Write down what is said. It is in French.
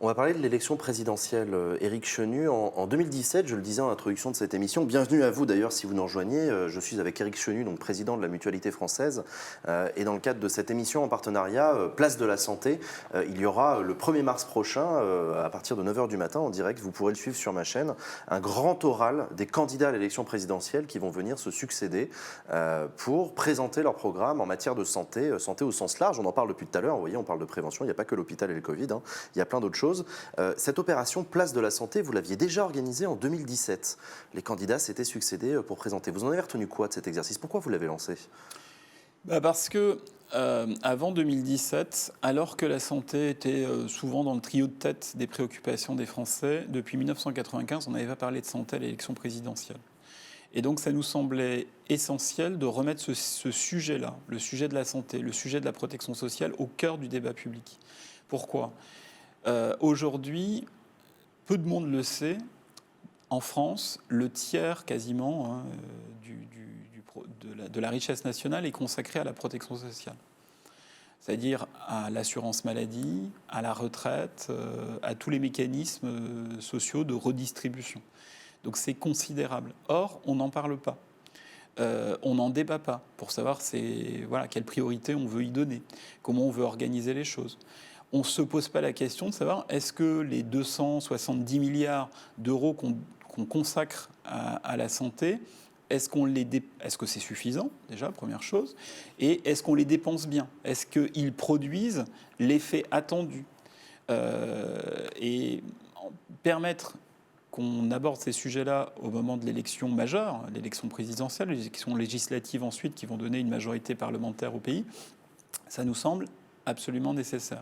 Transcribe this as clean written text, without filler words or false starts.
On va parler de l'élection présidentielle. Éric Chenu, en 2017, je le disais en introduction de cette émission, bienvenue à vous d'ailleurs si vous nous rejoignez. Je suis avec Éric Chenu, donc président de la Mutualité française. Et dans le cadre de cette émission en partenariat, Place de la Santé, il y aura le 1er mars prochain, à partir de 9 h du matin en direct, vous pourrez le suivre sur ma chaîne, un grand oral des candidats à l'élection présidentielle qui vont venir se succéder pour présenter leur programme en matière de santé, santé au sens large. On en parle depuis tout à l'heure, vous voyez, on parle de prévention, il n'y a pas que l'hôpital et le Covid, hein, il y a plein d'autres choses. Cette opération Place de la Santé, vous l'aviez déjà organisée en 2017. Les candidats s'étaient succédés pour présenter. Vous en avez retenu quoi de cet exercice? Pourquoi vous l'avez lancé? Parce que avant 2017, alors que la santé était souvent dans le trio de tête des préoccupations des Français, depuis 1995, on n'avait pas parlé de santé à l'élection présidentielle. Et donc ça nous semblait essentiel de remettre ce sujet-là, le sujet de la santé, le sujet de la protection sociale, au cœur du débat public. Pourquoi ? Aujourd'hui, peu de monde le sait, en France, le tiers quasiment de la richesse nationale est consacré à la protection sociale. C'est-à-dire à l'assurance maladie, à la retraite, à tous les mécanismes sociaux de redistribution. Donc c'est considérable. Or, on n'en parle pas. On n'en débat pas pour savoir quelle priorité on veut y donner, comment on veut organiser les choses. On ne se pose pas la question de savoir est-ce que les 270 milliards d'euros qu'on consacre à la santé, est-ce que c'est suffisant, déjà, première chose, et est-ce qu'on les dépense bien? Est-ce qu'ils produisent l'effet attendu? Et permettre qu'on aborde ces sujets-là au moment de l'élection majeure, l'élection présidentielle, l'élection législative ensuite, qui vont donner une majorité parlementaire au pays, ça nous semble absolument nécessaire.